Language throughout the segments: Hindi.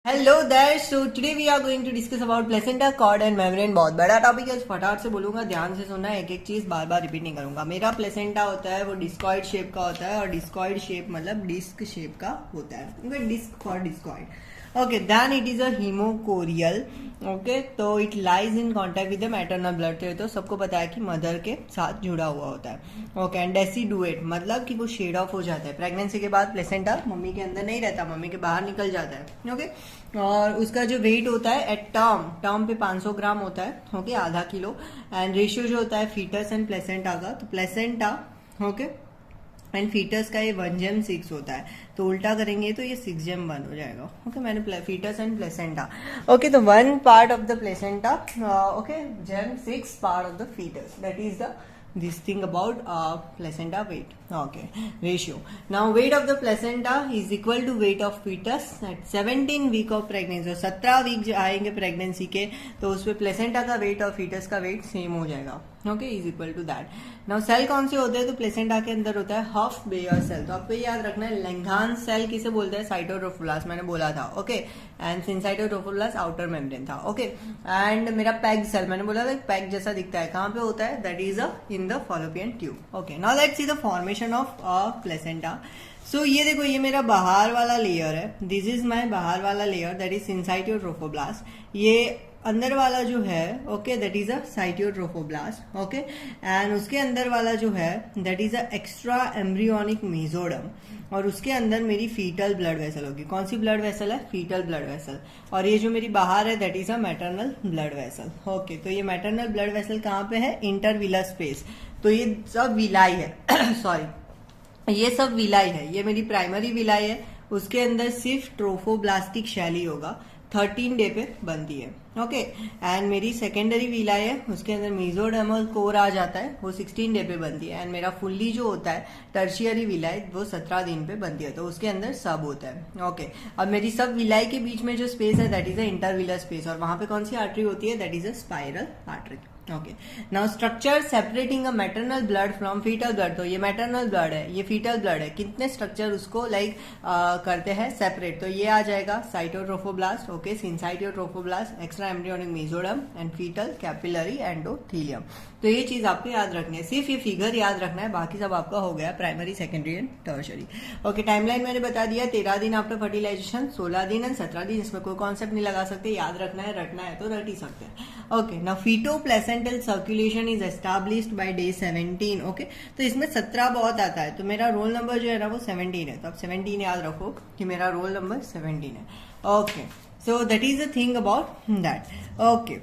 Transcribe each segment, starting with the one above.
Hello there so today we are going to discuss about placenta cord and membrane. बहुत बड़ा टॉपिक है, फटाफट से बोलूंगा, ध्यान से सुनना, एक एक चीज बार बार रिपीट नहीं करूंगा। मेरा प्लेसेंटा होता है वो डिस्कॉइड शेप का होता है, और डिस्कॉइड शेप मतलब डिस्क शेप का होता है। Disc for discoid. Okay, then it is a hemochorial. Okay, तो it lies in contact with the maternal blood. तो सबको पता है कि मदर के साथ जुड़ा हुआ होता है। ओके, एंड डेसिडुएट मतलब कि वो शेड ऑफ हो जाता है प्रेगनेंसी के बाद। प्लेसेंटा मम्मी के अंदर नहीं रहता, मम्मी के बाहर निकल जाता है। ओके, और उसका जो वेट होता है एट टर्म पे 500 ग्राम होता है। ओके, आधा किलो। एंड रेशियो जो होता है फीटस एंड प्लेसेंटा का, तो प्लेसेंटा ओके एंड फीटस का ये 1/6 होता है, तो उल्टा करेंगे तो ये 6/1 हो जाएगा। ओके, मैंने फीटस एंड प्लेसेंटा। ओके, तो 1 part of the placenta, okay, जेम 6 part of the foetus, that is the this thing about placenta weight. Okay, ratio. Now weight of the placenta is equal to weight of fetus at 17 week of pregnancy. तो 17 वीक जो आएंगे प्रेगनेंसी के, तो उसमें प्लेसेंटा का वेट और फीटस का वेट सेम हो जाएगा। Okay, is equal to that. Now cell कौन से होते हैं? तो प्लेसेंटा के अंदर होता है हफ बेयर सेल। तो आपको याद रखना है लैंघान्स सेल किसे बोलते हैं? साइटोट्रोफोब्लास्ट, मैंने बोला था। ओके, एंड सिंसाइटोट्रोफोब्लास्ट आउटर मेम्ब्रेन था। ओके, एंड मेरा पैग सेल, मैंने बोला था पैग जैसा दिखता है, कहाँ पे होता है? That is in the fallopian tube. Okay, now let's see the formation of placenta. So ये देखो, ये मेरा बाहर वाला लेयर है। दिस इज माई बाहर वाला लेयर, दैट इज सिंसाइटोट्रोफोब्लास्ट। ये अंदर वाला जो है, okay, that is a cytotrophoblast. Okay, and उसके अंदर वाला जो है that is a extra embryonic mesoderm, और उसके अंदर मेरी फीटल ब्लड वेसल होगी। कौन सी ब्लड वेसल है? Foetal blood vessel. और ये जो मेरी बाहर है that is a maternal blood vessel. Okay, तो ये मैटरनल ब्लड वेसल कहाँ पे है? Intervillous space. तो ये सब विलाई है सॉरी, ये सब विलाई है। ये मेरी प्राइमरी विलाई है, उसके अंदर सिर्फ ट्रोफोब्लास्टिक शैली होगा, 13 डे पे बनती है। ओके, एंड मेरी सेकेंडरी विलाई है, उसके अंदर मेसोडर्मल कोर आ जाता है, वो 16 डे पे बनती है। एंड मेरा फुल्ली जो होता है टर्शियरी विलाई, वो 17 दिन पे बनती है, तो उसके अंदर सब होता है। ओके, अब मेरी सब विलाई के बीच में जो स्पेस है that is a intervillous space, और वहां पे कौन सी आर्टरी होती है? That is a spiral artery. Okay, now structure separating a maternal blood from foetal blood. तो ये मैटरनल ब्लड है, ये फीटल ब्लड है। कितने स्ट्रक्चर उसको करते हैं सेपरेट? तो ये आ जाएगा cytotrophoblast, okay, syncytiotrophoblast, extra embryonic mesoderm and fetal capillary endothelium. तो ये चीज आपको याद रखनी है, सिर्फ ये फिगर याद रखना है, बाकी सब आपका हो गया primary, secondary and tertiary. Okay, timeline मैंने बता दिया, 13 दिन आफ्टर फर्टिलाइजेशन, 16 दिन एंड 17 दिन। इसमें कोई कॉन्सेप्ट नहीं लगा सकते, याद रखना है, रटना है तो रट ही सकते हैं। Okay, now feto placental circulation is established by day 17। Okay, तो इसमें 17 बहुत आता है, तो मेरा रोल नंबर जो है ना वो 17 है, तो आप 17 याद रखो कि मेरा रोल नंबर 17 है। Okay, so that is the thing about that. Okay,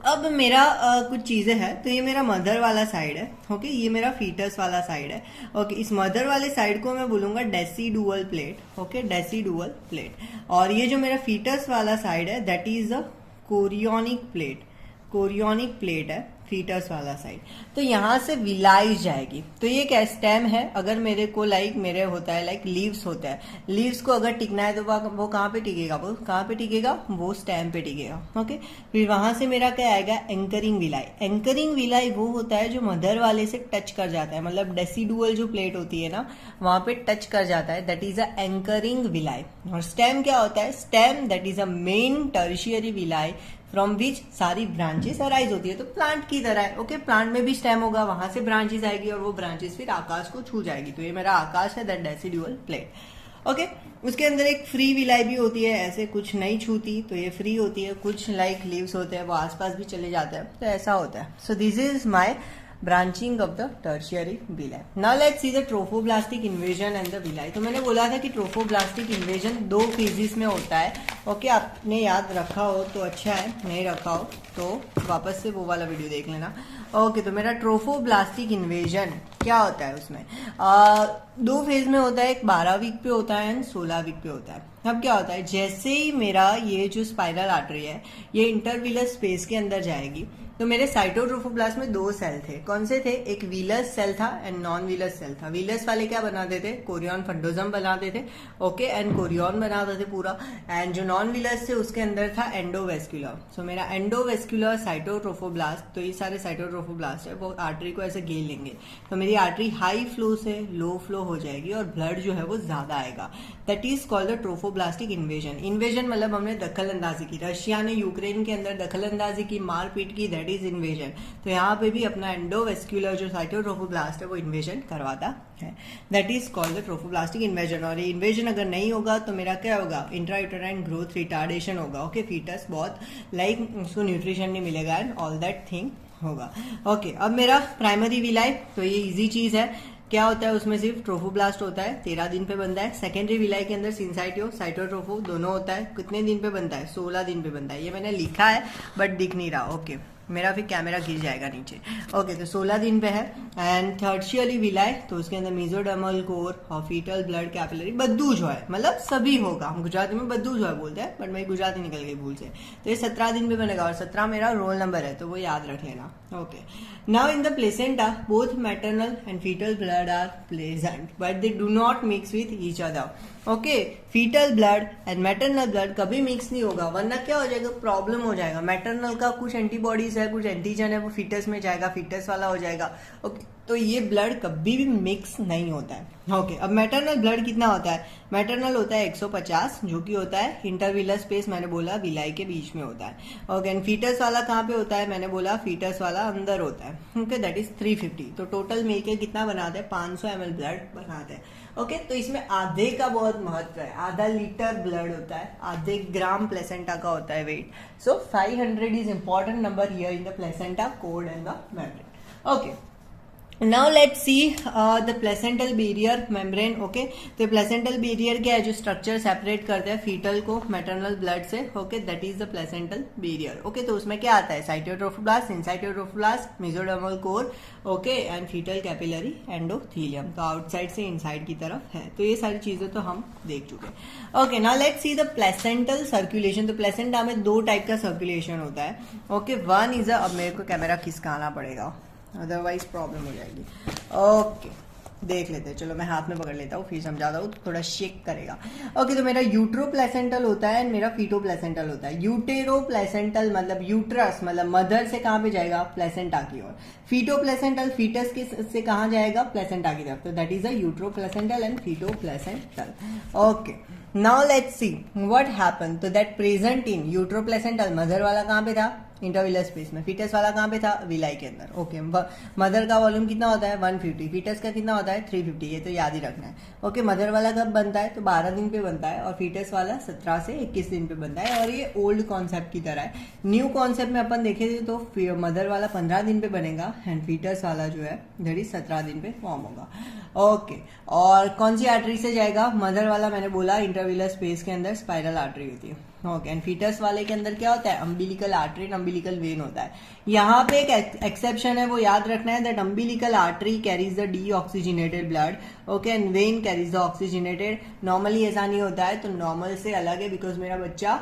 अब मेरा कुछ चीजें हैं, तो ये मेरा मदर वाला साइड है। ओके, ये मेरा फीटस वाला साइड है। ओके, इस मदर वाले साइड को मैं बोलूंगा decidual plate. Okay, decidual plate. और ये जो मेरा फीटस वाला साइड है that is a chorionic plate. Chorionic plate है फीटस वाला साइड। तो यहां से विलाई जाएगी, तो ये क्या स्टेम है? अगर मेरे को मेरे होता है लीव्स होता है, लीव्स को अगर टिकना है तो वो कहाँ पे टिकेगा? वो कहाँ पे टिकेगा? वो स्टेम पे टिकेगा। ओके, फिर वहां से मेरा क्या आएगा? Anchoring villi. एंकरिंग विलाई वो होता है जो मदर वाले से टच कर जाता है, मतलब डेसिडुअल जो प्लेट होती है ना, वहां पे टच कर जाता है, that is a anchoring villi. और स्टेम क्या होता है? Stem that is a main tertiary villi from which सारी ब्रांचेस अराइज होती है। तो प्लांट की तरह है। ओके, प्लांट में भी स्टेम होगा, वहां से ब्रांचेस आएगी, और वो ब्रांचेस फिर आकाश को छू जाएगी। तो ये मेरा आकाश है, दैट डेसिडुअल प्लेट। ओके, उसके अंदर एक फ्री विलाई भी होती है, ऐसे कुछ नहीं छूती, तो ये फ्री होती है। कुछ लीव्स होते हैं वो आसपास भी चले जाते हैं, तो ऐसा होता है। So this is my branching of the tertiary villi. Now let's see the trophoblastic invasion and the villi. तो मैंने बोला था कि ट्रोफोब्लास्टिक इन्वेजन 2 फेजेस में होता है। ओके, आपने याद रखा हो तो अच्छा है, नहीं रखा हो तो वापस से वो वाला वीडियो देख लेना। ओके, तो मेरा ट्रोफोब्लास्टिक इन्वेजन क्या होता है? उसमें 2 फेज में होता है, एक 12 वीक पे होता है एंड 16 वीक पे होता है। अब क्या होता है? जैसे ही मेरा ये जो स्पाइरल आर्टरी है ये इंटरविलर स्पेस के अंदर जाएगी, तो मेरे साइटोट्रोफोब्लास्ट में 2 सेल थे। कौन से थे? एक व्हीलस सेल था एंड नॉन व्हीलस सेल था। व्हीलस वाले क्या बनाते थे? कोरियन फंडोजम बनाते थे, ओके, एंड कोरियन बनाते थे पूरा। एंड जो नॉन व्हीलस थे उसके अंदर था एंडोवेस्क्यूलर। सो मेरा एंडोवेस्क्यूलर साइटोट्रोफोब्लास्ट, तो ये सारे साइटोट्रोफोब्लास्ट है वो आर्टरी को ऐसे घेर लेंगे, तो मेरी आर्टरी हाई फ्लो से लो फ्लो हो जाएगी और ब्लड जो है वो ज्यादा आएगा। That is called the trophoblastic invasion. Invasion मतलब हमने दखल अंदाजी की, रशिया ने यूक्रेन के अंदर दखल अंदाजी की, मारपीट की, दैट इज इन्वेजन। तो यहाँ पे भी अपना एंडोवेस्क्यूलर जो साइटोट्रोफोब्लास्ट है वो इन्वेजन करवाता है, that is called the trophoblastic invasion. और ये इन्वेजन अगर नहीं होगा तो मेरा क्या होगा? इंट्रायूटेराइन ग्रोथ रिटार्डेशन होगा, ओके, फीटस बहुत लाइक उसको न्यूट्रिशन नहीं मिलेगा एंड ऑल दैट थिंग होगा, ओके। अब मेरा प्राइमरी विलाई, तो ये इजी चीज है, क्या होता है उसमें? सिर्फ ट्रोफोब्लास्ट होता है, 13 दिन पे बनता है। सेकेंडरी विलाई के अंदर सिंसाइटियो, साइटोट्रोफो दोनों होता है। कितने दिन पे बनता है? 16 दिन पे बनता है। ये मैंने लिखा है बट दिख नहीं रहा, ओके, मेरा फिर कैमरा गिर जाएगा नीचे, ओके। तो 16 दिन पे है। एंड टर्शियरी विलाई, तो उसके अंदर मेसोडर्मल कोर और फीटल ब्लड कैपिलरी बद्दू जो है, मतलब सभी होगा। हम गुजराती में बद्दू जो है बोलते हैं, बट मेरी गुजराती निकल गई भूल से। तो ये 17 दिन पे बनेगा और 17 मेरा रोल नंबर है, तो वो याद रख लेना, okay. Now in the placenta both maternal and foetal blood are present but they do not mix with each other, okay. Foetal blood and maternal blood कभी मिक्स नहीं होगा, वरना क्या हो जाएगा? प्रॉब्लम हो जाएगा। मैटरनल का कुछ एंटीबॉडीज है, कुछ एंटीजन है, वो फीटस में जाएगा, फीटस वाला हो जाएगा, ओके। तो ये ब्लड कभी भी मिक्स नहीं होता है, ओके। अब मैटरनल ब्लड कितना होता है? मैटरनल होता है 150, जो कि होता है इंटरविलर स्पेस, मैंने बोला विलाई के बीच में होता है, ओके। एंड फीटस वाला कहाँ पे होता है? मैंने बोला फीटस वाला अंदर होता है, ओके, दैट इज 350। तो टोटल मिलके कितना बनाते हैं? 500 ml ब्लड बनाते हैं, ओके। तो इसमें आधे का बहुत महत्व है, आधा लीटर ब्लड होता है, आधे ग्राम प्लेसेंटा का होता है weight. So 500 is important number here in the placenta cord and the membrane, okay. Now let's see the placental barrier membrane, okay। तो placental barrier क्या है? जो स्ट्रक्चर सेपरेट करते हैं फीटल को मैटरनल ब्लड से, okay, that is the placental barrier, okay. तो उसमें क्या आता है? Cytotrophoblast, syncytiotrophoblast, mesodermal core, okay, and fetal capillary endothelium. तो आउटसाइड से इनसाइड की तरफ है। तो ये सारी चीजें तो हम देख चुके हैं, okay. Now let's see the placental circulation. तो प्लेसेंटा में 2 टाइप का सर्कुलेशन होता है, ओके। वन इज अब मेरे को कैमरा खिसकाना पड़ेगा, अदरवाइज प्रॉब्लम हो जाएगी, ओके। देख लेते हैं, चलो मैं हाथ में पकड़ लेता हूँ, फिर समझाता हूँ, थोड़ा शेक करेगा, ओके। तो मेरा यूट्रो प्लेसेंटल होता है, मेरा फीटो प्लेसेंटल होता है। यूटेरो प्लेसेंटल मतलब यूट्रस, मतलब मदर से कहाँ पे जाएगा? प्लेसेंटा की ओर। फीटो प्लेसेंटल फीटस के से कहाँ जाएगा? प्लेसेंटा की तरफ। तो that is a utero placental and feto placental, okay. Now let's see what happen. तो that present in utero placental, mother वाला कहाँ पे था? इंटरविलर स्पेस में। फीटस वाला कहाँ पे था? विलाई के अंदर, ओके। मदर का वॉल्यूम कितना होता है? 150। फीटस का कितना होता है? 350। ये तो याद ही रखना है, ओके। मदर वाला कब बनता है? तो 12 दिन पे बनता है, और फीटस वाला 17 से 21 दिन पे बनता है। और ये ओल्ड कॉन्सेप्ट की तरह है। न्यू कॉन्सेप्ट में अपन देखे थे तो मदर वाला 15 दिन पे बनेगा एंड फीटस वाला जो है दैट इज 17 दिन पे फॉर्म होगा, ओके। और कौन सी आर्टरी से जाएगा? मदर वाला मैंने बोला इंटरविलर स्पेस के अंदर स्पाइरल आर्टरी होती है, ओके। एंड फीटस वाले के अंदर क्या होता है? Umbilical artery and umbilical when होता है। यहाँ पे एक एक्सेप्शन है, वो याद रखना है, that umbilical artery carries the deoxygenated blood, okay, and when carries the oxygenated. Normally ऐसा नहीं होता है, तो नॉर्मल से अलग है, बिकॉज मेरा बच्चा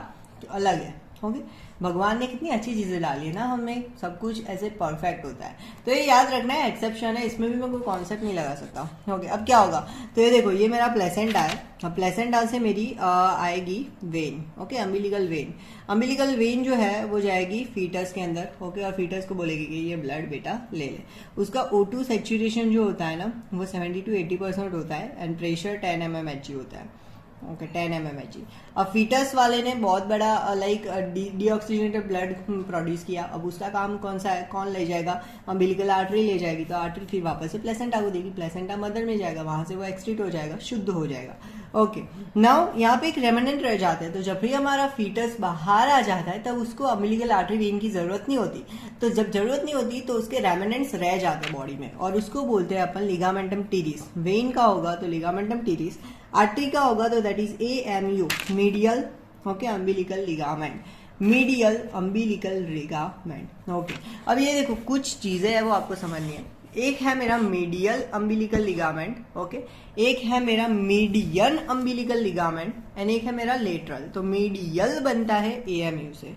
अलग है, ओके। भगवान ने कितनी अच्छी चीजें डाली है ना हमें, सब कुछ ऐसे परफेक्ट होता है। तो ये याद रखना है, एक्सेप्शन है, इसमें भी मैं कोई कॉन्सेप्ट नहीं लगा सकता, ओके। अब क्या होगा? तो ये देखो, ये मेरा प्लेसेंटा है, प्लेसेंटा से मेरी आएगी when, okay, umbilical when. Umbilical when जो है वो जाएगी फीटस के अंदर, ओके, और फीटस को बोलेगी कि ये ब्लड बेटा ले ले। उसका O2 सैचुरेशन जो होता है ना, वो 70 to 80% होता है एंड प्रेशर 10 mmHg होता है, ओके, 10 mmHg। अब फीटस वाले ने बहुत बड़ा लाइक डीऑक्सीजनेटेड ब्लड प्रोड्यूस किया। अब उसका काम कौन सा है? कौन ले जाएगा? अम्बिलिकल आर्टरी ले जाएगी, तो आर्टरी फिर वापस से प्लेसेंटा को देगी, प्लेसेंटा मदर में जाएगा, वहां से वो एक्सक्रीट हो जाएगा, शुद्ध हो जाएगा, ओके। नाउ यहाँ पे एक रेमिनेंट रह जाता है, तो जब भी हमारा फीटस बाहर आ जाता है तब उसको अम्बिलिकल आर्टरी वेन की जरूरत नहीं होती। तो जब जरूरत नहीं होती तो उसके रेमिनेंट्स रह जाते हैं बॉडी में, और उसको बोलते हैं अपन लिगामेंटम टीरिस। वेन का होगा तो लिगामेंटम टीरिस, आर्टरी का होगा तो that is AMU, medial, okay, umbilical ligament, medial umbilical ligament, okay. अब ये देखो, कुछ चीजें है वो आपको समझनी है। एक है मेरा मीडियल अम्बिलिकल लिगामेंट, ओके, एक है मेरा मीडियन अम्बिलिकल लिगामेंट एंड एक है मेरा लेटरल। तो मीडियल बनता है AMU से,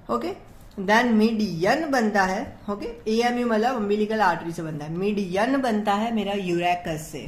ओके, देन मीडियन बनता है, ओके, एएमयू मतलब अम्बिलिकल आर्टरी से बनता है, मीडियन बनता है मेरा यूरेकस से,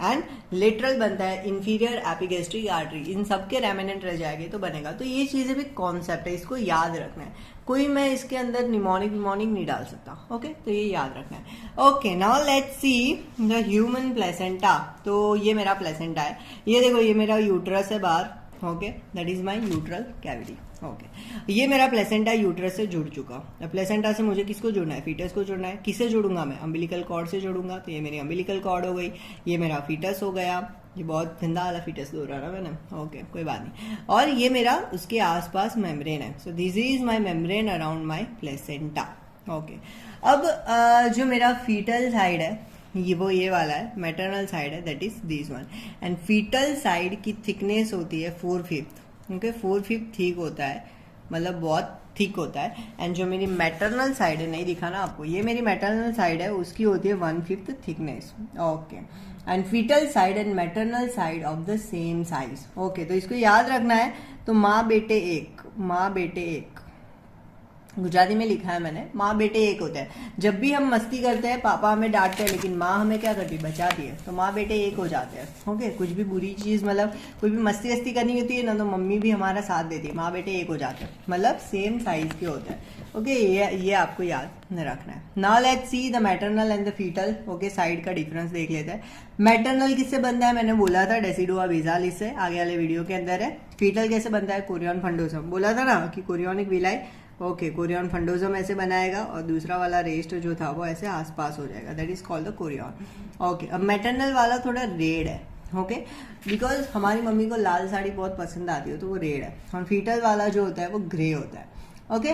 एंड लेटरल बनता है इंफीरियर एपिगैस्ट्रिक आर्टरी। इन सबके रेमिनेंट रह जाएंगे तो बनेगा। तो ये चीजें भी कॉन्सेप्ट है, इसको याद रखना है। कोई मैं इसके अंदर निमोनिक नहीं डाल सकता, ओके, तो ये याद रखना है। Okay, now let's see the human placenta. तो ये मेरा प्लेसेंटा है, ये देखो ये मेरा यूट्रस है बाहर, okay, that is my uterine cavity. Okay, ये मेरा प्लेसेंटा यूट्रस से जुड़ चुका। अब प्लेसेंटा से मुझे किसको जुड़ना है? फीटस को जुड़ना है। किससे जुड़ूंगा मैं? अम्बिलिकल कॉर्ड से जुड़ूंगा। तो ये मेरी अम्बिलिकल कॉर्ड हो गई, ये मेरा फीटस हो गया। ये बहुत गंदा वाला फीटस दो रहा मैंने, ओके, कोई बात नहीं। और ये मेरा उसके आसपास मेम्ब्रेन है। So this is my membrane around my placenta. Okay, अब जो मेरा फीटल साइड है ये वाला है, मैटरनल साइड है, that is this one. And foetal side की थिकनेस होती है 4/5, ओके, 4/5 थिक होता है, मतलब बहुत थिक होता है। एंड जो मेरी मैटरनल साइड है, नहीं दिखा ना आपको, ये मेरी मैटरनल साइड है, उसकी होती है 1/5 thickness. Okay, and foetal side and maternal side of the same size. Okay, तो इसको याद रखना है। तो माँ बेटे एक, गुजराती में लिखा है मैंने, माँ बेटे एक होते हैं। जब भी हम मस्ती करते हैं पापा हमें डांटते हैं, लेकिन माँ हमें क्या करती है? बचाती है। तो माँ बेटे एक हो जाते हैं। ओके, कुछ भी बुरी चीज, मतलब कोई भी मस्ती वस्ती करनी होती है ना, तो मम्मी भी हमारा साथ देती है, माँ बेटे एक हो जाते हैं, मतलब सेम साइज के होते हैं। ओके, ये आपको याद रखना है। Now let's see the maternal and the foetal. Okay, side का डिफरेंस देख लेते हैं। मैटरनल किससे बनता है? मैंने बोला था डेसिडुआ बेसालिस से, आगे वाले वीडियो के अंदर है। फीटल कैसे बनता है? कोरियन फंडोसम, बोला था ना कि कोरियोनिक विलाई। ओके, कोरियन फंडोसम ऐसे बनाएगा और दूसरा वाला रेस्ट जो था वो ऐसे आसपास हो जाएगा, that is called the Korean. Okay, अब मैटरनल वाला थोड़ा रेड है, ओके, बिकॉज हमारी मम्मी को लाल साड़ी बहुत पसंद आती है, तो वो रेड है। और फीटल वाला जो होता है वो ग्रे होता है। Okay,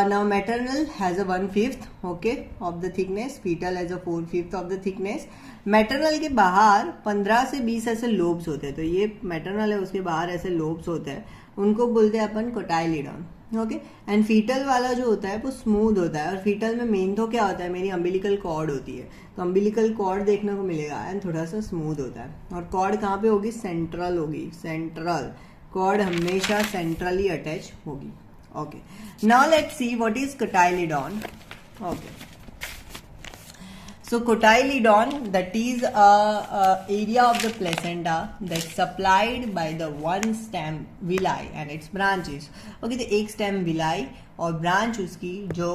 now maternal has a 1/5, okay, of the thickness, foetal has a 4/5 of the thickness. Maternal के बाहर 15 से 20 ऐसे लोब्स होते हैं। तो ये मैटरनल है, उसके बाहर ऐसे लोब्स होते हैं, उनको बोलते हैं अपन कोटाइलिडॉन। ओके, एंड फीटल वाला जो होता है वो स्मूथ होता है। और फीटल में मेन तो क्या होता है? मेरी अम्बिलिकल कॉर्ड होती है, तो अम्बिलिकल कॉर्ड देखने को मिलेगा एंड थोड़ा सा स्मूथ होता है। और कॉर्ड कहाँ पे होगी? सेंट्रल होगी, सेंट्रल कॉर्ड हमेशा सेंट्रली अटैच होगी। Okay, now let's see what is cotyledon. Okay, so cotyledon, that is a area of the placenta that's supplied by the one stem villi and its branches. Okay, तो एक स्टेम विलाई और ब्रांच उसकी जो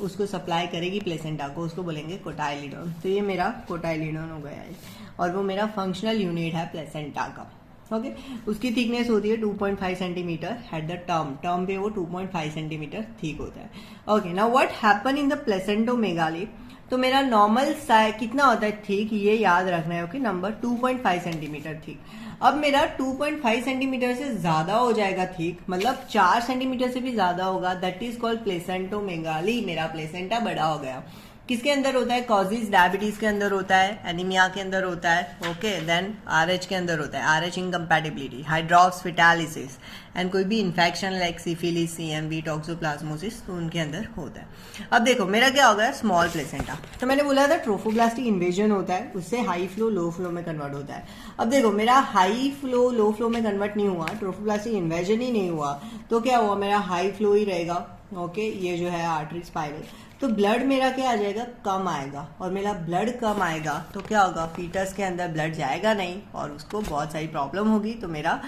उसको सप्लाई करेगी प्लेसेंटा को, उसको बोलेंगे कोटाइलिडॉन। तो ये मेरा कोटाइलिडॉन हो गया है, और वो मेरा फंक्शनल यूनिट है प्लेसेंटा का। ओके, उसकी थिकनेस होती है 2.5 सेंटीमीटर एट द टर्म पे वो 2.5 सेंटीमीटर थिक होता है। Okay, now what happen in the placentomegaly. तो मेरा नॉर्मल साइज कितना होता है थिक, ये याद रखना है। Okay, number 2.5 centimetre thick. अब मेरा 2.5 सेंटीमीटर से ज्यादा हो जाएगा थिक, मतलब 4 सेंटीमीटर से भी ज्यादा होगा, दैट इज कॉल्ड प्लेसेंटोमेगाली। मेरा प्लेसेंटा बड़ा हो गया। किसके अंदर होता है? कॉजेज डायबिटीज के अंदर होता है, एनीमिया के अंदर होता है, ओके, देन आरएच के अंदर होता है, आरएच इनकम्पैटिबिलिटी, हाइड्रॉक्स फिटालिसिस, एंड कोई भी infection like syphilis, CMV, toxoplasmosis, तो उनके अंदर होता है। अब देखो मेरा क्या होगा? Small placenta. तो मैंने बोला था ट्रोफोब्लास्टिक इन्वेजन होता है, उससे हाई फ्लो लो फ्लो में कन्वर्ट होता है। अब देखो मेरा हाई फ्लो लो फ्लो में कन्वर्ट नहीं हुआ, ट्रोफोब्लास्टिक इन्वेजन ही नहीं हुआ, तो क्या हुआ? मेरा हाई फ्लो ही रहेगा। ओके, ये जो है आर्टरी स्पाइरल, तो ब्लड मेरा क्या आ जाएगा? कम आएगा। और मेरा ब्लड कम आएगा तो क्या होगा? फीटस के अंदर ब्लड जाएगा नहीं और उसको बहुत सारी प्रॉब्लम होगी, तो मेरा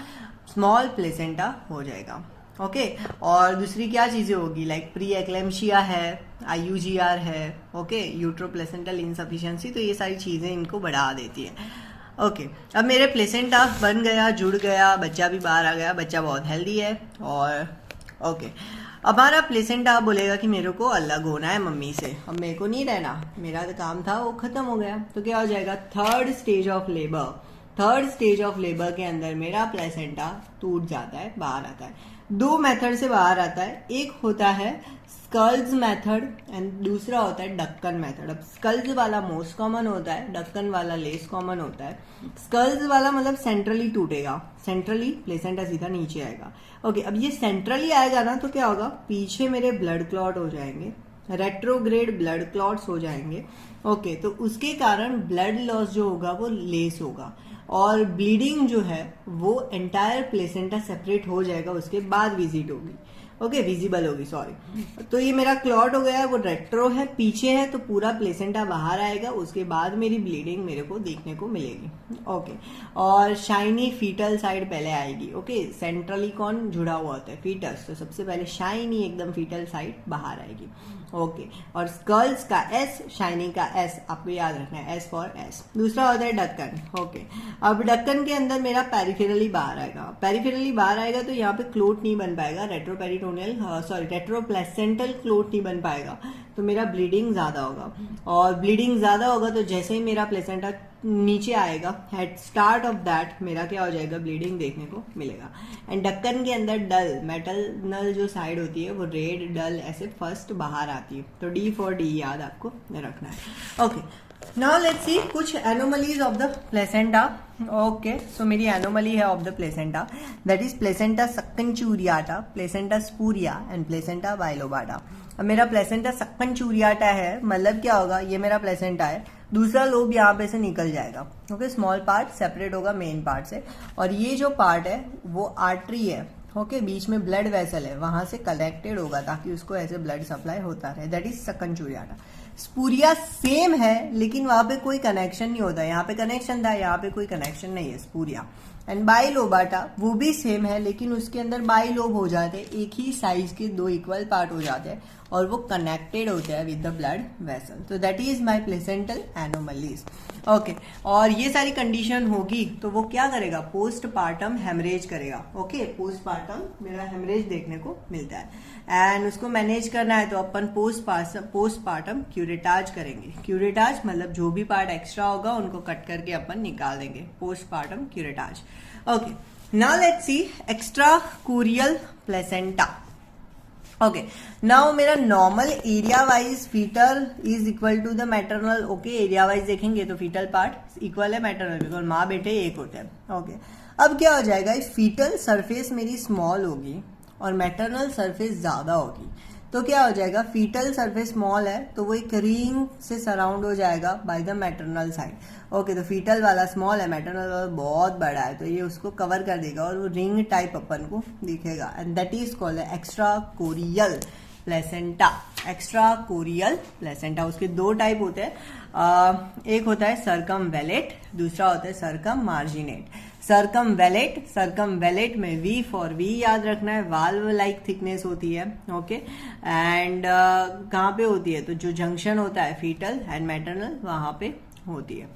स्मॉल प्लेसेंटा हो जाएगा। ओके, और दूसरी क्या चीजें होगी? लाइक प्री एक्लेम्शिया है, IUGR है, ओके, यूट्रोप्लेसेंटल इनसफिशिएंसी, तो ये सारी चीजें इनको बढ़ा देती है। ओके, अब मेरे प्लेसेंटा बन गया, जुड़ गया, बच्चा भी बाहर आ गया, बच्चा बहुत हेल्दी है। और ओके, हमारा प्लेसेंटा बोलेगा कि मेरे को अलग होना है मम्मी से, अब मेरे को नहीं रहना, मेरा जो काम था वो खत्म हो गया। तो क्या हो जाएगा? Third stage of labour. Third stage of labour के अंदर मेरा प्लेसेंटा टूट जाता है, बाहर आता है। 2 मेथड से बाहर आता है, एक होता है स्कल्स मेथड एंड दूसरा होता है डक्कन मेथड। अब स्कल्स वाला मोस्ट कॉमन होता है, डक्कन वाला लेस कॉमन होता है। स्कल्स वाला मतलब सेंट्रली टूटेगा, सेंट्रली प्लेसेंटा सीधा नीचे आएगा। ओके, अब ये सेंट्रली आएगा ना, तो क्या होगा? पीछे मेरे ब्लड क्लॉट हो जाएंगे, रेट्रोग्रेड ब्लड क्लॉट्स हो जाएंगे। ओके, तो उसके कारण ब्लड लॉस जो होगा वो लेस होगा। और ब्लीडिंग जो है वो एंटायर प्लेसेंटा सेपरेट हो जाएगा, उसके बाद विजिट होगी, ओके विजिबल होगी, सॉरी। तो ये मेरा क्लॉट हो गया है, वो रेट्रो है, पीछे है, तो पूरा प्लेसेंटा बाहर आएगा, उसके बाद मेरी ब्लीडिंग मेरे को देखने को मिलेगी, ओके। और शाइनी फीटल साइड पहले आएगी, ओके। सेंट्रली कौन जुड़ा हुआ होता है, फीटस, तो सबसे पहले शाइनी एकदम फीटल साइड बाहर आएगी, ओके। और गर्ल्स का एस, शाइनी का एस, आपको याद रखना है, एस फॉर एस। दूसरा होता है ढक्कन, ओके। अब ढक्कन के अंदर मेरा पेरिफेरली बाहर आएगा, पेरिफेरली बाहर आएगा तो यहाँ पे क्लोट नहीं बन पाएगा, रेट्रोप्लेसेंटल क्लोट नहीं बन पाएगा, तो मेरा ब्लीडिंग ज्यादा होगा। और ब्लीडिंग ज्यादा होगा तो जैसे ही मेरा प्लेसेंटा नीचे आएगा, एट स्टार्ट ऑफ दैट मेरा क्या हो जाएगा, ब्लीडिंग देखने को मिलेगा। एंड ढक्कन के अंदर डल मेटल जो साइड होती है वो रेड डल ऐसे फर्स्ट बाहर आती है, तो डी फॉर डी याद आपको रखना है, ओके। नाउ लेट्स सी कुछ anomalies of the placenta, okay. So मेरी एनोमली है of the placenta, that is placenta succenturiata, placenta spuria and placenta bilobata. अब मेरा प्लेसेंटा सक्कनचूरियाटा है, मतलब क्या होगा, ये मेरा प्लेसेंटा है, दूसरा लोब यहाँ पे से निकल जाएगा, ओके। स्मॉल पार्ट सेपरेट होगा मेन पार्ट से, और ये जो पार्ट है वो आर्टरी है, ओके। बीच में ब्लड वेसल है, वहां से कनेक्टेड होगा ताकि उसको ऐसे ब्लड सप्लाई होता रहे, दैट इज सक्कनचूरियाटा। स्पूरिया सेम है लेकिन वहां पे कोई कनेक्शन नहीं होता, यहाँ पे कनेक्शन था, यहाँ पे कोई कनेक्शन नहीं है, स्पूरिया। एंड बाइलोबाटा वो भी सेम है लेकिन उसके अंदर बाइलोब हो जाते हैं, एक ही साइज के दो इक्वल पार्ट हो जाते हैं और वो कनेक्टेड होते हैं विद द ब्लड वेसल, तो that is my placental anomalies, okay. और ये सारी कंडीशन होगी तो वो क्या करेगा, पोस्टपार्टम हेमरेज करेगा, ओके। पोस्टपार्टम मेरा हेमरेज देखने को मिलता है, एंड उसको मैनेज करना है तो अपन पोस्टपार्टम क्यूरेटाज करेंगे। क्यूरेटाज मतलब जो भी पार्ट एक्स्ट्रा होगा उनको कट करके अपन निकाल देंगे, postpartum curettage, okay. Now let's see extra chorial placenta, okay. Now मेरा normal area wise fetal is equal to the maternal, okay. Area wise देखेंगे तो फीटल पार्ट इक्वल है मैटरनल, बिकॉज माँ बेटे एक होते हैं, ओके। अब क्या हो जाएगा, फीटल सरफेस मेरी स्मॉल होगी और मैटरनल सरफेस ज्यादा होगी, तो क्या हो जाएगा, फीटल सरफेस स्मॉल है तो वो एक रिंग से सराउंड हो जाएगा by the maternal side, okay. तो फीटल वाला स्मॉल है, मैटरनल वाला बहुत बड़ा है, तो ये उसको कवर कर देगा और वो रिंग टाइप अपन को दिखेगा, and that is called extra chorial placenta. Extra chorial placenta, उसके दो टाइप होते हैं, एक होता है सरकमवेलेट, दूसरा होता है सरकम मार्जिनेट। सरकमवेलेट में वी फॉर वी याद रखना है, वाल्व लाइक थिकनेस होती है, ओके। एंड कहाँ पे होती है, तो जो जंक्शन होता है फीटल एंड मैटरनल वहां पे होती है,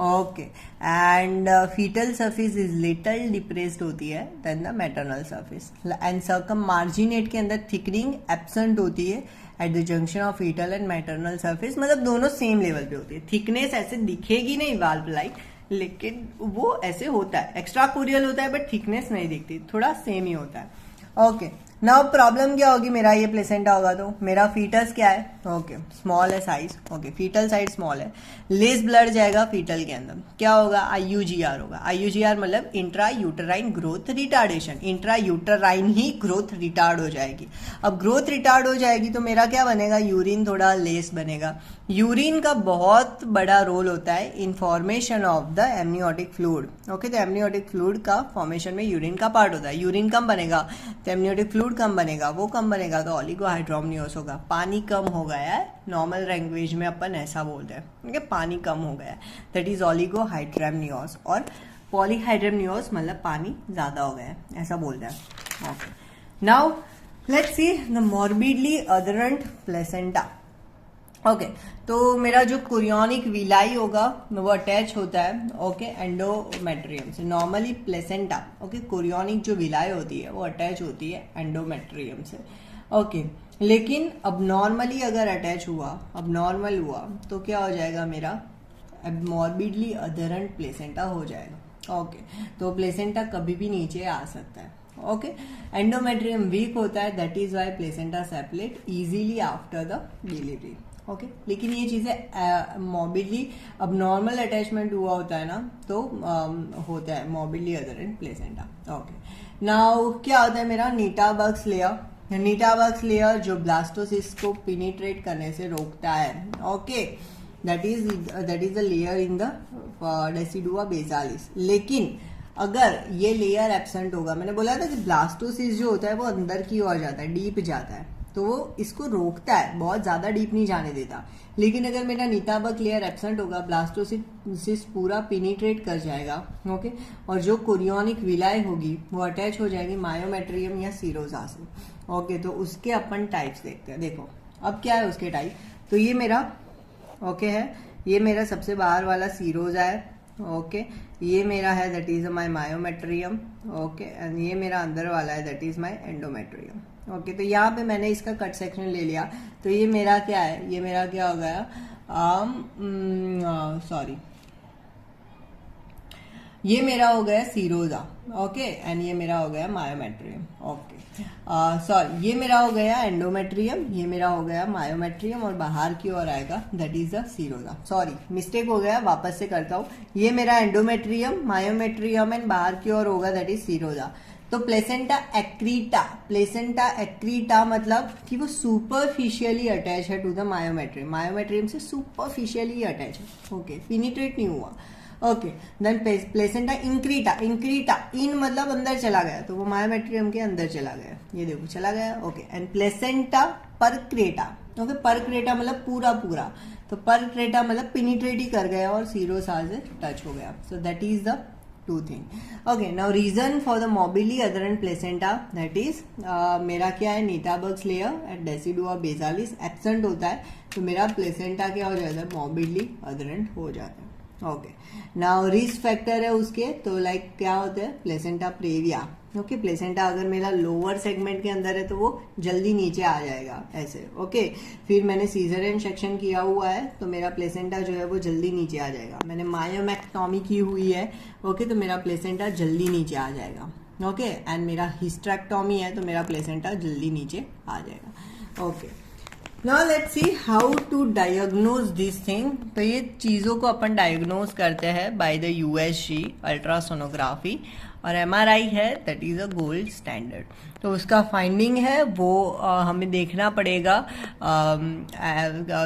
okay. And fetal surface is little depressed होती है then the maternal surface, and circummarginate के अंदर थिकनिंग एब्सेंट होती है at the junction of fetal and maternal surface, मतलब दोनों सेम लेवल पे होती है। थिकनेस ऐसे दिखेगी नहीं वाल्व लाइक, लेकिन वो ऐसे होता है, एक्स्ट्रा कोरियल होता है बट थिकनेस नहीं दिखती, थोड़ा सेम ही होता है, ओके। नाउ प्रॉब्लम क्या होगी, मेरा ये प्लेसेंटा होगा तो मेरा फीटस क्या है, ओके स्मॉल है size, okay. Fetal size small है, लेस ब्लड जाएगा फीटल के अंदर, क्या होगा, IUGR होगा। IUGR मतलब intrauterine growth retardation, intrauterine ही ग्रोथ रिटार्ड हो जाएगी। अब ग्रोथ रिटार्ड हो जाएगी तो मेरा क्या बनेगा, यूरिन थोड़ा लेस बनेगा। यूरिन का बहुत बड़ा रोल होता है in formation of the amniotic fluid, okay. तो एमनियोटिक फ्लूइड का फॉर्मेशन में यूरिन का पार्ट होता है, यूरिन कम बनेगा तो एमनियोटिक फ्लूइड कम बनेगा, वो कम बनेगा तो ऑलिगोहाइड्रोमनियोस होगा, पानी कम हो गया है, नॉर्मल लैंग्वेज में अपन ऐसा बोलते हैं, ठीक है, पानी कम हो गया है, दैट इज ऑलिगोहाइड्रोमनियोस। और पॉलीहाइड्रोमनियोस मतलब पानी ज्यादा हो गया है, ऐसा बोलते हैं, okay. Now let's see the morbidly adherent placenta, okay. तो मेरा जो कोरियोनिक विलाई होगा वो अटैच होता है, ओके, एंडोमेट्रियम से। नॉर्मली प्लेसेंटा, ओके, कोरियोनिक जो विलाई होती है वो अटैच होती है एंडोमेट्रियम से, ओके। लेकिन अब नॉर्मली अगर अटैच हुआ, अब नॉर्मल हुआ तो क्या हो जाएगा, मेरा मॉर्बिडली अधरेंट प्लेसेंटा हो जाएगा, ओके। तो प्लेसेंटा कभी भी नीचे आ सकता है, ओके। एंडोमेट्रियम वीक होता है, that is why placenta separate easily after the delivery, okay. लेकिन ये चीजें मॉर्बिडली अब नॉर्मल अटैचमेंट हुआ होता है ना, तो होता है morbidly adherent placenta, okay. Now क्या होता है मेरा नीटाबक्स लेयर, नीटाबक्स लेयर जो ब्लास्टोसिस्ट को पिनिट्रेट करने से रोकता है, okay. That is the layer in the decidua बेसालिस। लेकिन अगर ये लेयर एब्सेंट होगा, मैंने बोला था कि ब्लास्टोसिस्ट जो होता है वो अंदर की ओर जाता है, डीप जाता है, तो वो इसको रोकता है, बहुत ज्यादा डीप नहीं जाने देता। लेकिन अगर मेरा नीटाबक लेयर एब्सेंट होगा, ब्लास्टोसिस्ट पूरा पेनिट्रेट कर जाएगा, ओके, और जो कोरियोनिक विलाय होगी वो अटैच हो जाएगी मायोमेट्रियम या सीरोजा से, ओके। तो उसके अपन टाइप्स देखते हैं। देखो अब क्या है उसके टाइप, तो ये मेरा ओके है, ये मेरा सबसे बाहर वाला सीरोजा है, ओके, ये मेरा है that is my myometrium, okay, and ये मेरा अंदर वाला है that is my endometrium, okay. तो यहाँ पे मैंने इसका कट सेक्शन ले लिया, तो ये मेरा क्या है, ये मेरा क्या हो गया, सॉरी, ये मेरा हो गया सीरोजा, ओके, एंड ये मेरा हो गया मायोमेट्रियम, ओके, सॉरी, ये मेरा हो गया एंडोमेट्रियम, ये मेरा हो गया मायोमेट्रियम, और बाहर की ओर आएगा that is the serosa. Sorry, mistake हो गया, वापस से करता हूँ। ये मेरा एंडोमेट्रियम, मायोमेट्रियम एंड बाहर की ओर होगा दैट इज सीरोजा। तो प्लेसेंटा एक्रीटा, प्लेसेंटा एक्रीटा मतलब कि वो सुपरफिशियली अटैच है टू द मायोमेट्रियम, मायोमेट्रियम से सुपरफिशियली अटैच है, ओके, पेनिट्रेट नहीं हुआ, ओके। देन प्लेसेंटा इंक्रीटा, इंक्रीटा इन मतलब अंदर चला गया, तो वो मायोमेट्रियम के अंदर चला गया, ये देखो चला गया, ओके। एंड प्लेसेंटा परक्रेटा, ओके, परक्रेटा मतलब पूरा पूरा, तो परक्रेटा मतलब पेनिट्रेट ही कर गया और सीरोसा से टच हो गया। सो that is the two thing, okay। now reason for the mobily adherent placenta, that is मेरा क्या है, Nitabuch's layer and decidua basalis absent होता है, तो मेरा प्लेसेंटा क्या हो जाता है, मॉबिली अधरेंट हो जाता है, ओके। नाउ रिस्क फैक्टर है उसके, तो लाइक क्या होते हैं, प्लेसेंटा प्रेविया, ओके, प्लेसेंटा अगर मेरा लोअर सेगमेंट के अंदर है तो वो जल्दी नीचे आ जाएगा ऐसे, ओके। फिर मैंने सीजरियन सेक्शन किया हुआ है तो मेरा प्लेसेंटा जो है वो जल्दी नीचे आ जाएगा। मैंने मायोमेक्टोमी की हुई है, ओके, तो मेरा प्लेसेंटा जल्दी नीचे आ जाएगा, ओके। एंड मेरा हिस्ट्रेक्टोमी है तो मेरा प्लेसेंटा जल्दी नीचे आ जाएगा, okay. Now let's see how to diagnose this thing. तो ये चीज़ों को अपन डायग्नोज करते हैं बाय द यूएसजी अल्ट्रासोनोग्राफी, और एमआरआई है that is a gold standard. तो उसका फाइंडिंग है वो हमें देखना पड़ेगा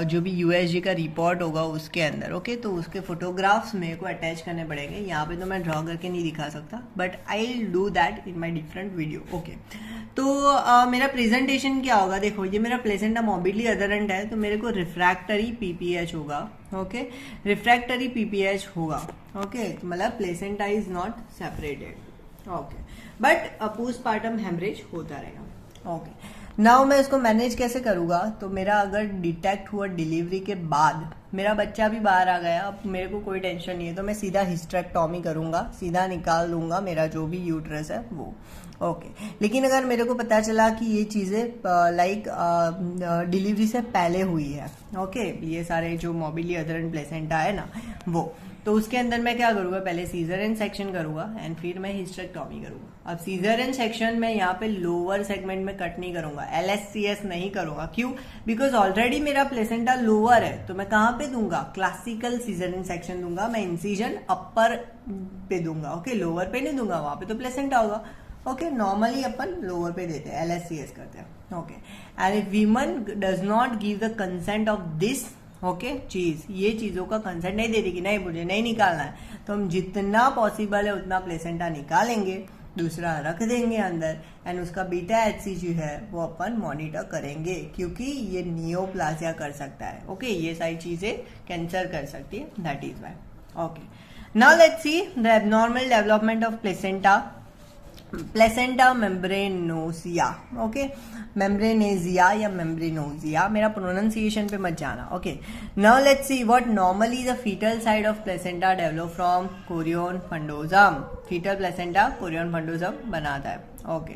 जो भी यूएसजी का रिपोर्ट होगा उसके अंदर, ओके। तो उसके फोटोग्राफ्स मेरे को अटैच करने पड़ेंगे, यहाँ पे तो मैं ड्रॉ करके नहीं दिखा सकता, but I will do that in my different video, okay. तो मेरा प्रेजेंटेशन क्या होगा, देखो ये मेरा प्लेसेंटा मॉबिली अधरेंट है, तो मेरे को रिफ्रैक्टरी पीपीएच होगा, ओके, रिफ्रैक्टरी पीपीएच होगा, ओके, मतलब placenta is not separated, okay, but postpartum haemorrhage होता रहेगा, ओके। नाउ मैं इसको मैनेज कैसे करूंगा, तो मेरा अगर डिटेक्ट हुआ डिलीवरी के बाद, मेरा बच्चा भी बाहर आ गया, अब मेरे को कोई टेंशन नहीं है, तो मैं सीधा हिस्ट्रेक्टोमी करूंगा, सीधा निकाल दूंगा मेरा जो भी यूट्रस है वो, ओके। लेकिन अगर मेरे को पता चला कि ये चीज़ें लाइक डिलीवरी से पहले हुई है, ओके, ये सारे जो मॉबिली अधरेंट प्लेसेंटा है ना वो, तो उसके अंदर मैं क्या करूंगा, पहले सीजरियन सेक्शन करूंगा एंड फिर मैं हिस्टेक्टोमी करूंगा। अब सीजरियन सेक्शन में यहाँ पे लोअर सेगमेंट में कट नहीं करूंगा, LSCS नहीं करूंगा, क्यों, बिकॉज ऑलरेडी मेरा प्लेसेंटा लोअर है, तो मैं कहाँ पे दूंगा, क्लासिकल सीजरियन सेक्शन दूंगा, मैं इंसिजन अपर पे दूंगा, ओके, लोअर पे नहीं दूंगा, वहां पे तो प्लेसेंटा होगा, ओके। नॉर्मली अपन लोअर पे देते हैं, LSCS करते हैं, okay. And if women does not give the consent of this, okay, चीज, ये चीजों का कंसेंट नहीं दे रही कि नहीं मुझे नहीं निकालना है, तो हम जितना पॉसिबल है उतना प्लेसेंटा निकालेंगे, दूसरा रख देंगे अंदर, एंड उसका बीटा HC जो है वो अपन मॉनिटर करेंगे, क्योंकि ये नियोप्लासिया कर सकता है, ओके, ये सारी चीजें कैंसर कर सकती है, that is why, okay. Now let's see the abnormal development of placenta, placenta membranacea, okay, membranacea या मेम्ब्रेनोजिया, मेरा प्रोनाउंसिएशन पे मत जाना, ओके। Now let's see what normally the fetal side of placenta develop from chorion frondosum, fetal placenta chorion frondosum बनाता है, ओके।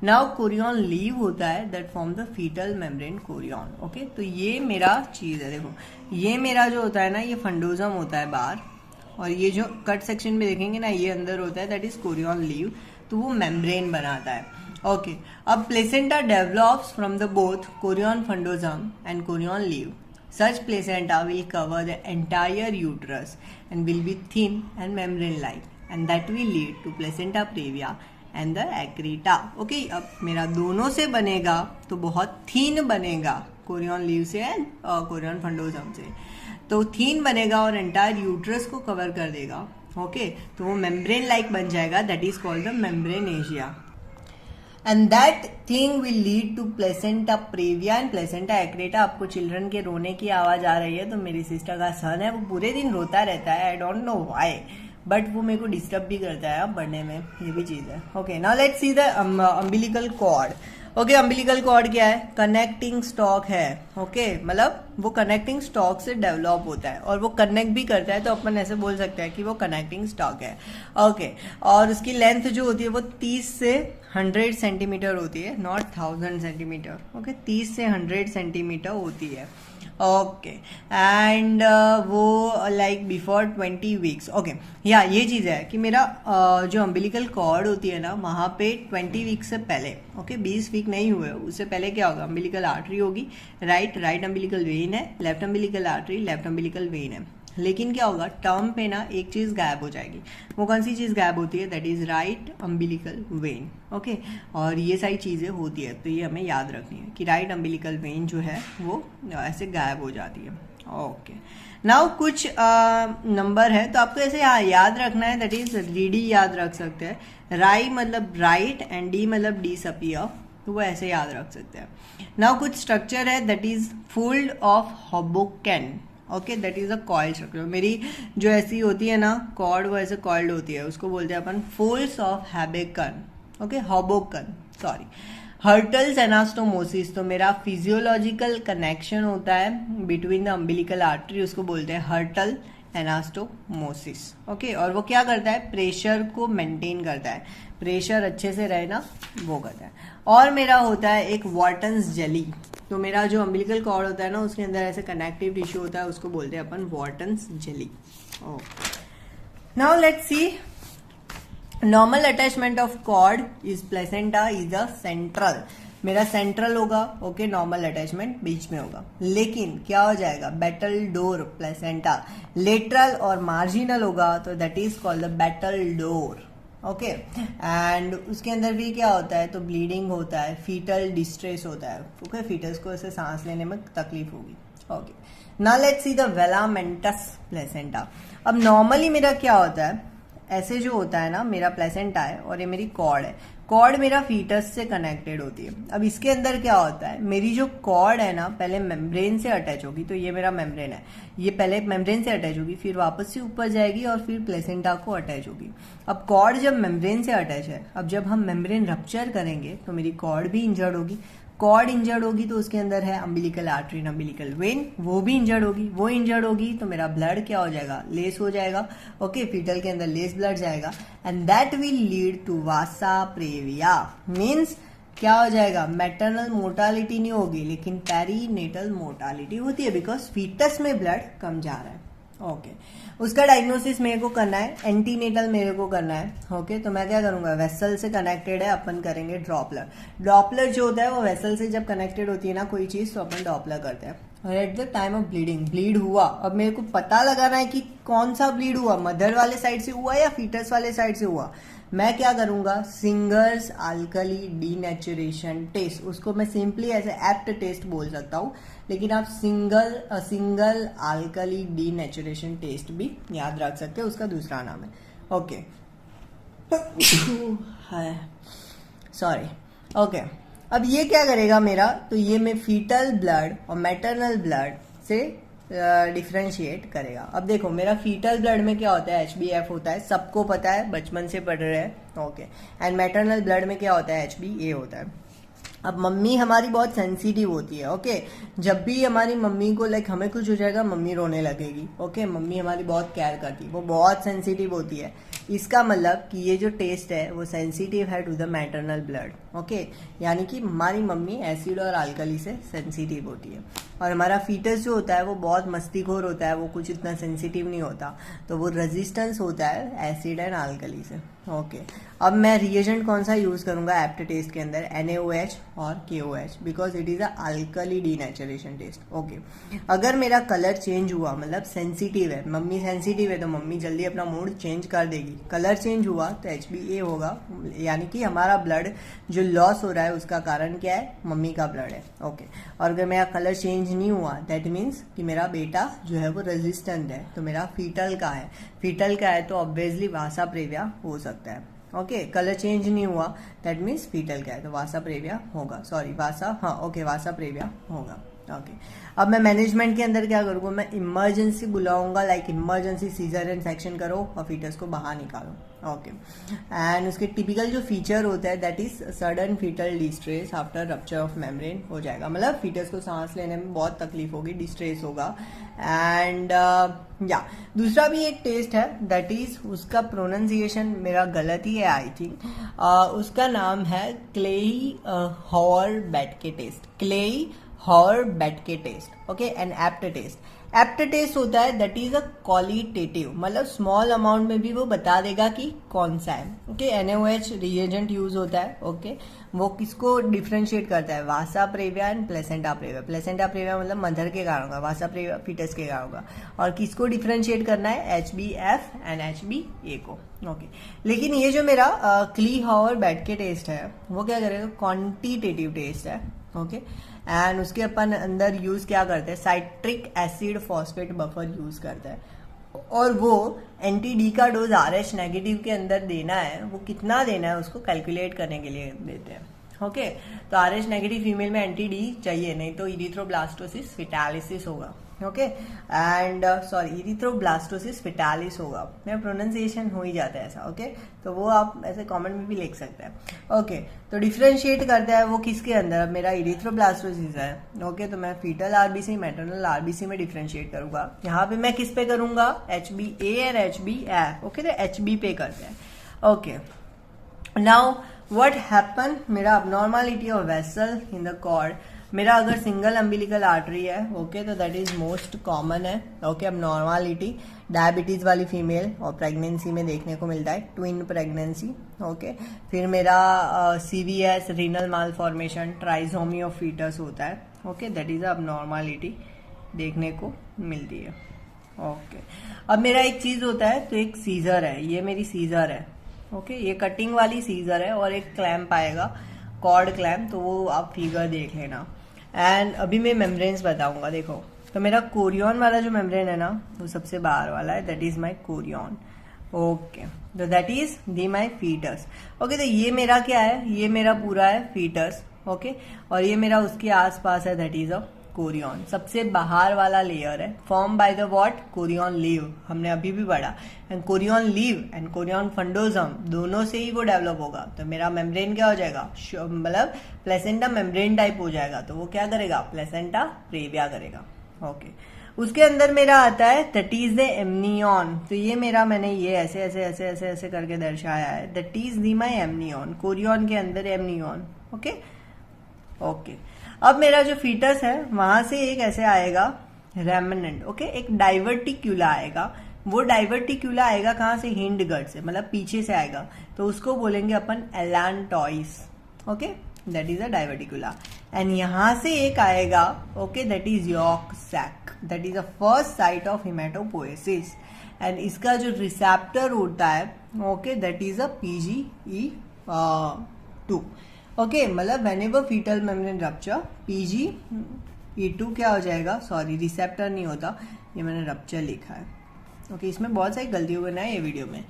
नाउ कोरियन लीव होता है that form the fetal membrane chorion, okay. तो ये मेरा चीज है, देखो ये मेरा जो होता है ना, ये फंडोजम होता है बाहर, और ये जो कट सेक्शन में देखेंगे ना ये अंदर होता है दैट इज कोरियन लीव, तो वो मेम्ब्रेन बनाता है, ओके। अब placenta develops from the both chorion frondosum and chorion laeve, such placenta will cover the entire uterus and will be thin and membrane like, and that will lead to placenta previa and the accreta, okay. अब मेरा दोनों से बनेगा तो बहुत थिन बनेगा, कोरियन लीव से एंड कोरियन फंडोजम से। तो थीन बनेगा और एंटायर यूट्रस को कवर कर देगा। ओके, तो वो मेम्ब्रेन लाइक बन जाएगा, that is called the membranacea. And that thing will lead to placenta previa and placenta accreta. आपको चिल्ड्रन के रोने की आवाज आ रही है, तो मेरी सिस्टर का सन है, वो पूरे दिन रोता रहता है, I don't know why, but वो मेरे को डिस्टर्ब भी करता है बढ़ने में, ये भी चीज है। Okay, now let's see the umbilical cord. Okay, umbilical cord क्या है? कनेक्टिंग स्टॉक है। ओके, मतलब वो कनेक्टिंग स्टॉक से डेवलप होता है और वो कनेक्ट भी करता है, तो अपन ऐसे बोल सकते हैं कि वो कनेक्टिंग स्टॉक है। ओके, और उसकी लेंथ जो होती है वो 30 से 100 सेंटीमीटर होती है, नॉट 1000 सेंटीमीटर। ओके, 30 से 100 सेंटीमीटर होती है। ओके, एंड वो लाइक बिफोर 20 वीक्स। ओके, या ये चीज़ है कि मेरा जो अम्बिलिकल कॉर्ड होती है ना, वहाँ पे 20 वीक से पहले, ओके 20 वीक नहीं हुए, उससे पहले क्या होगा? अम्बिलिकल आर्टरी होगी, राइट अम्बिलिकल वेन है, left umbilical artery, left umbilical when है। लेकिन क्या होगा? टर्म पे ना एक चीज गायब हो जाएगी। वो कौन सी चीज गायब होती है? That is right umbilical when. Okay, और ये सारी चीजें होती है, तो ये हमें याद रखनी है कि राइट अम्बिलिकल वेन जो है वो ऐसे गायब हो जाती है। ओके, नाउ कुछ नंबर है, तो आपको ऐसे याद रखना है, दैट इज रीडी याद रख सकते हैं। राई मतलब राइट एंड डी मतलब डिसअपियर, तो वो ऐसे याद रख सकते हैं। नाउ कुछ स्ट्रक्चर है, that is fold of Hoboken. Okay, that is a coiled structure. मेरी जो ऐसी होती है ना कॉर्ड, वो ऐसे कॉइल्ड होती है, उसको बोलते हैं अपन folds of Hoboken. Okay, Hoboken, sorry. Hyrtl's anastomosis, तो मेरा फिजियोलॉजिकल कनेक्शन होता है बिटवीन द अम्बिलिकल आर्टरी, उसको बोलते हैं हर्टल एनास्टोमोसिस। ओके, और वो क्या करता है? प्रेशर को मेंटेन करता है, प्रेशर अच्छे से रहे ना, वो करता है। और मेरा होता है एक वॉर्टन्स जेली, तो मेरा जो अम्बिलिकल कॉर्ड होता है ना, उसके अंदर ऐसे कनेक्टिव टिश्यू होता है, उसको बोलते हैं अपन Wharton's jelly. Now let's see normal attachment of cord is placenta is the central. मेरा सेंट्रल होगा, ओके, नॉर्मल अटैचमेंट बीच में होगा। लेकिन क्या हो जाएगा? Battledore placenta. लेटरल और मार्जिनल होगा, तो that is called the battledore. Okay, and उसके अंदर भी क्या होता है? तो ब्लीडिंग होता है, फीटल डिस्ट्रेस होता है। ओके, फीटस को ऐसे सांस लेने में तकलीफ होगी। Okay, now let's see the velamentous placenta. अब नॉर्मली मेरा क्या होता है? ऐसे जो होता है ना, मेरा प्लेसेंटा है और ये मेरी कॉर्ड है, कॉर्ड मेरा फीटस से कनेक्टेड होती है। अब इसके अंदर क्या होता है? मेरी जो कॉर्ड है ना, पहले मेम्ब्रेन से अटैच होगी, तो ये मेरा मेम्ब्रेन है, ये पहले मेम्ब्रेन से अटैच होगी, फिर वापस से ऊपर जाएगी और फिर प्लेसेंटा को अटैच होगी। अब कॉर्ड जब मेम्ब्रेन से अटैच है, अब जब हम मेम्ब्रेन रप्चर करेंगे तो मेरी कॉर्ड भी इंजर्ड होगी। कॉर्ड इंजर्ड होगी तो उसके अंदर है अम्बिलिकल आर्टरी, अम्बिलिकल वेन, वो भी इंजर्ड होगी। वो इंजर्ड होगी तो मेरा ब्लड क्या हो जाएगा? लेस हो जाएगा। ओके, फीटल के अंदर लेस ब्लड जाएगा, and that will lead to vasa previa. Means क्या हो जाएगा? मैटरनल मोर्टालिटी नहीं होगी, लेकिन पेरीनेटल मोर्टालिटी होती है, बिकॉज फीटस में ब्लड कम जा रहा है। ओके, उसका डायग्नोसिस मेरे को करना है, एंटीनेटल मेरे को करना है। ओके, तो मैं क्या करूंगा? वेसल से कनेक्टेड है, अपन करेंगे ड्रॉपलर। ड्रॉपलर जो होता है वो वेसल से जब कनेक्टेड होती है ना कोई चीज, तो अपन डॉपलर करते हैं। और at the time of bleeding, bleed हुआ, अब मेरे को पता लगाना है कि कौन सा ब्लीड हुआ, मदर वाले साइड से हुआ या फीटस वाले साइड से हुआ। मैं क्या करूंगा? सिंगर्स अल्कली डीनेचुरेशन टेस्ट, उसको मैं सिंपली ऐसे एप्ट टेस्ट बोल सकता हूँ, लेकिन आप सिंगल अल्कली डीनेचुरेशन टेस्ट भी याद रख सकते हैं, उसका दूसरा नाम है। Okay, sorry. ओके, अब ये क्या करेगा मेरा? तो ये मैं फीटल ब्लड और मैटरनल ब्लड से डिफ्रेंशिएट करेगा। अब देखो, मेरा फीटल ब्लड में क्या होता है? HbF होता है, सबको पता है, बचपन से पढ़ रहे हैं। ओके, एंड मैटरनल ब्लड में क्या होता है? HbA होता है। अब मम्मी हमारी बहुत सेंसिटिव होती है। ओके, जब भी हमारी मम्मी को लाइक हमें कुछ हो जाएगा, मम्मी रोने लगेगी। ओके, मम्मी हमारी बहुत केयर करती है, वो बहुत सेंसिटिव होती है। इसका मतलब कि ये जो टेस्ट है वो सेंसिटिव है to the maternal blood. Okay, यानी कि हमारी मम्मी एसिड और अल्कली से सेंसिटिव होती है, और हमारा फीटस जो होता है वो बहुत मस्तीखोर होता है, वो कुछ इतना सेंसिटिव नहीं होता, तो वो रेजिस्टेंस होता है एसिड एंड अल्कली से। ओके, अब मैं रिएजेंट कौन सा यूज करूंगा एप्ट टेस्ट के अंदर? NaOH और KOH, because it is a alkali denaturation test. Okay, अगर मेरा कलर चेंज हुआ, मतलब सेंसिटिव है, मम्मी सेंसिटिव है, तो मम्मी जल्दी अपना मूड चेंज कर देगी। कलर चेंज हुआ तो HbA होगा, यानी कि हमारा ब्लड जो लॉस हो रहा है उसका कारण क्या है? मम्मी का ब्लड है। ओके, और अगर मेरा कलर चेंज चेंज नहीं हुआ दैट मीन्स कि मेरा बेटा जो है वो रेजिस्टेंट है, तो मेरा फीटल का है, फीटल का है तो ऑब्वियसली वासा प्रेविया हो सकता है। ओके, कलर चेंज नहीं हुआ दैट मीन्स फीटल का है तो वासा प्रेविया होगा, सॉरी वासा, हाँ ओके वासा प्रेविया होगा। ओके, अब मैं मैनेजमेंट के अंदर क्या करूँगा, मैं इमरजेंसी बुलाऊंगा, लाइक इमरजेंसी सीजरियन सेक्शन करो और फीटस को बाहर निकालो। ओके, एंड उसके टिपिकल जो फीचर होता है that is sudden fetal distress after rupture of membrane हो जाएगा, मतलब फीटस को सांस लेने में बहुत तकलीफ होगी, डिस्ट्रेस होगा। एंड या दूसरा भी एक टेस्ट है दैट इज, उसका प्रोनाउंसिएशन मेरा गलत ही है आई थिंक, उसका नाम है Kleihauer Betke test, Kleihauer Betke test. Okay, and Apt test, Apt test होता है दैट इज अ क्वालिटेटिव, मतलब स्मॉल अमाउंट में भी वो बता देगा कि कौन सा है। ओके, NaOH रिएजेंट यूज होता है। ओके, वो किसको डिफ्रेंशिएट करता है, vasa previa and placenta previa, placenta previa मतलब मदर के कारण होगा, वासा प्रेविया फीटस के कारण होगा, और किसको डिफ्रेंशिएट करना है, HbF एंड HbA को। ओके, लेकिन ये जो मेरा क्ली हॉर-बेटके टेस्ट है वो क्या करेगा, क्वांटिटेटिव टेस्ट है। ओके, एंड उसके अपन अंदर यूज क्या करते हैं, citric acid phosphate buffer use करते हैं, और वो एंटी-डी का डोज RH नेगेटिव के अंदर देना है, वो कितना देना है उसको कैलकुलेट करने के लिए देते हैं। ओके, तो RH नेगेटिव फीमेल में एंटी-डी चाहिए, नहीं तो इरिथ्रोब्लास्टोसिस फेटालिसिस होगा। Okay, and sorry erythroblastosis fetalis होगा, मेरा प्रोनाउंसिएशन हो ही जाता है ऐसा। ओके, तो वो आप ऐसे कमेंट में भी लिख सकते हैं। ओके, तो डिफ्रेंशिएट करता है वो किसके अंदर, अब मेरा इरिथ्रोब्लास्टोसिस है। ओके, तो मैं फीटल आरबीसी मैटरनल आरबीसी में डिफ्रेंशिएट करूंगा, यहाँ पे मैं किस पे करूंगा, HbA और HbF। ओके, तो HB पे करते हैं। ओके, नाउ व्हाट हैपन, मेरा abnormality of vessel in the cord, मेरा अगर सिंगल अम्बिलिकल आर्टरी है, ओके, तो दैट इज मोस्ट कॉमन है। ओके, अब नॉर्मलिटी डायबिटीज वाली फीमेल और प्रेगनेंसी में देखने को मिलता है, ट्विन प्रेगनेंसी। ओके, फिर मेरा CVS renal malformation, trisomy of foetus होता है। Okay, that is abnormality देखने को मिलती है। ओके, अब मेरा एक चीज होता है, तो एक सीजर है, ये मेरी सीजर है। ओके, ये कटिंग वाली सीजर है और एक क्लैम्प आएगा, कॉर्ड क्लैम्प, तो वो आप फिगर देख लेना। एंड अभी मैं मेम्ब्रेन्स बताऊंगा, देखो तो मेरा कोरियन वाला जो मेम्ब्रेन है ना वो सबसे बाहर वाला है, that is my chorion. Okay, तो that is the my fetus. Okay, तो ये मेरा क्या है, ये मेरा पूरा है फीटस। ओके, और ये मेरा उसके आसपास है, दैट इज अ कोरियन, सबसे बाहर वाला लेयर है, form by the what, chorion laeve, हमने अभी भी पढ़ा। And chorion laeve and chorion frondosum दोनों से ही वो डेवलप होगा, तो मेरा मेम्ब्रेन क्या हो जाएगा, मतलब प्लेसेंटा मेम्ब्रेन टाइप हो जाएगा, तो वो क्या करेगा, प्लेसेंटा प्रेविया करेगा। ओके, उसके अंदर मेरा आता है दैट इज द एमनियन, तो ये मेरा, मैंने ये ऐसे ऐसे ऐसे ऐसे ऐसे करके दर्शाया है, that is the my amnion, Korean के अंदर एमनियन। ओके, ओके, अब मेरा जो फीटस है वहां से एक ऐसे आएगा रेमनेंट। ओके, एक डाइवर्टिक्यूला आएगा, वो डाइवर्टिक्यूला आएगा कहाँ से, हिंड गट से, मतलब पीछे से आएगा, तो उसको बोलेंगे अपन allantois. Okay, that is a diverticula. And यहां से एक आएगा, okay, that is yolk sac, that is the first site of haematopoiesis. And इसका जो रिसेप्टर होता है, okay, that is a PGE2। Okay, मतलब whenever fetal membrane rupture, PGE2 क्या हो जाएगा, सॉरी रिसेप्टर नहीं होता, ये मैंने रप्चर लिखा है। ओके, इसमें बहुत सारी गलती हो गई ना ये वीडियो में।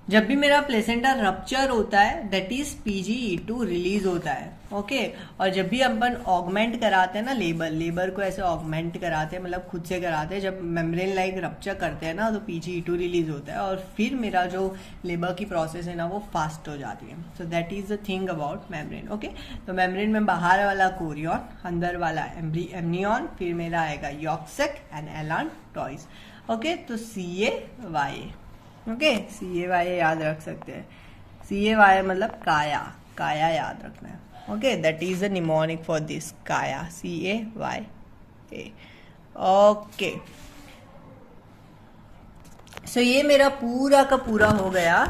जब भी मेरा प्लेसेंटा रप्चर होता है दैट इज PGE2 रिलीज होता है। ओके, और जब भी अपन ऑगमेंट कराते हैं ना, लेबर को ऐसे ऑगमेंट कराते हैं, मतलब खुद से कराते हैं, जब मेम्ब्रेन लाइक रप्चर करते हैं ना तो PGE2 रिलीज होता है, और फिर मेरा जो लेबर की प्रोसेस है ना वो फास्ट हो जाती है। सो that is the thing about membrane. Okay, तो मेम्ब्रेन में बाहर वाला कोरियन, अंदर वाला एमनियन, फिर मेरा आएगा यॉर्क सैक एंड एलांटॉइस। ओके, तो CAYA। ओके, CAYA याद रख सकते हैं, CAYA मतलब काया, काया याद रखना है। Okay, that is the mnemonic for this, काया, CAYA। ओके, सो ये मेरा पूरा का पूरा हो गया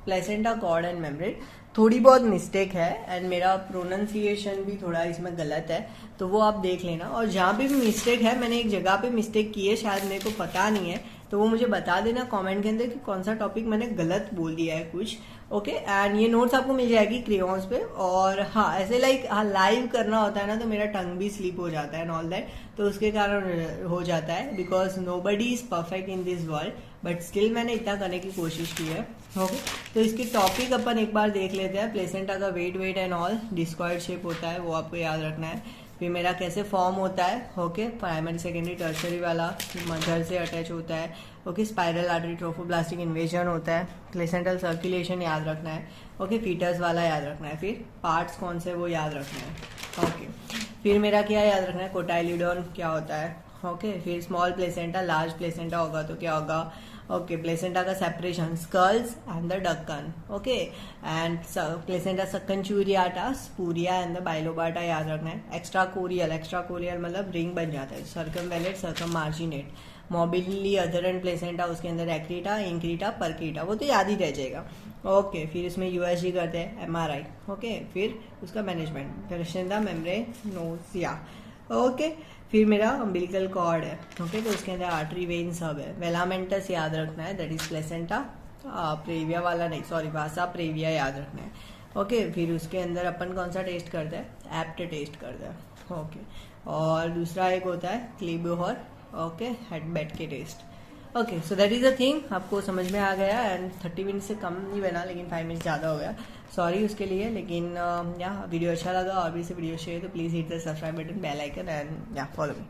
प्लेसेंटा कॉर्ड एंड मेम्ब्रेन। थोड़ी बहुत मिस्टेक है एंड मेरा प्रोनाउंसिएशन भी थोड़ा इसमें गलत है, तो वो आप देख लेना। और जहाँ पे भी मिस्टेक है, मैंने एक जगह पे मिस्टेक की है, शायद मेरे को पता नहीं है, तो वो मुझे बता देना कमेंट के अंदर कि कौन सा टॉपिक मैंने गलत बोल दिया है कुछ। ओके, एंड ये नोट्स आपको मिल जाएगी क्रेयॉन्स पे। और हाँ, ऐसे लाइक लाइव करना होता है ना, तो मेरा टंग भी स्लिप हो जाता है एंड ऑल दैट, तो उसके कारण हो जाता है, because nobody is perfect in this world, but still मैंने इतना करने की कोशिश की है। ओके, तो इसकी टॉपिक अपन एक बार देख लेते हैं। प्लेसेंटा का weight and all, discoid shape होता है, वो आपको याद रखना है। फिर मेरा कैसे फॉर्म होता है, ओके, प्राइमरी सेकेंडरी टर्शरी वाला, मदर से अटैच होता है। Okay, spiral artery trophoblastic invasion होता है, प्लेसेंटल सर्कुलेशन याद रखना है। ओके, फीटस वाला याद रखना है। फिर पार्ट्स कौन से वो याद रखना है। ओके, फिर मेरा क्या याद रखना है, कोटाइलिडोन क्या होता है। ओके, फिर स्मॉल प्लेसेंटा, लार्ज प्लेसेंटा होगा तो क्या होगा। ओके, प्लेसेंटा का separation, Schultze and the Duncan. Okay, and placenta succenturiata, spuria and the bilobata याद रखना है। एक्स्ट्रा कोरियल मतलब रिंग बन जाता है। सर्कमवेलेट, circum marginate, मोबिली other and placenta, उसके अंदर एक्रीटा, इंक्रीटा, परकीटा, वो तो याद ही रह जाएगा। ओके, फिर इसमें यूएसजी करते हैं, एमआरआई। ओके, फिर उसका मैनेजमेंट, प्लेसेंटा मेम्ब्रेनोसिया। ओके, फिर मेरा अम्बिलिकल कॉर्ड है। ओके, तो उसके अंदर आर्टरी वेन सब है। वेलामेंटस याद रखना है, दैट इज प्लेसेंटा प्रेविया वाला नहीं, सॉरी, वासा प्रेविया याद रखना है। ओके, फिर उसके अंदर अपन कौन सा टेस्ट करते हैं, एप्ट टेस्ट करते हैं। ओके, और दूसरा एक होता है क्लीबोहर, ओके, हेड बेड के test. Okay, so that is a thing, आपको समझ में आ गया। एंड 30 मिनट से कम नहीं बना, लेकिन 5 मिनट ज़्यादा हो गया, सॉरी उसके लिए। लेकिन या वीडियो अच्छा लगा और भी से वीडियो शेयर, तो please hit the subscribe button, bell icon and या फॉलो मी।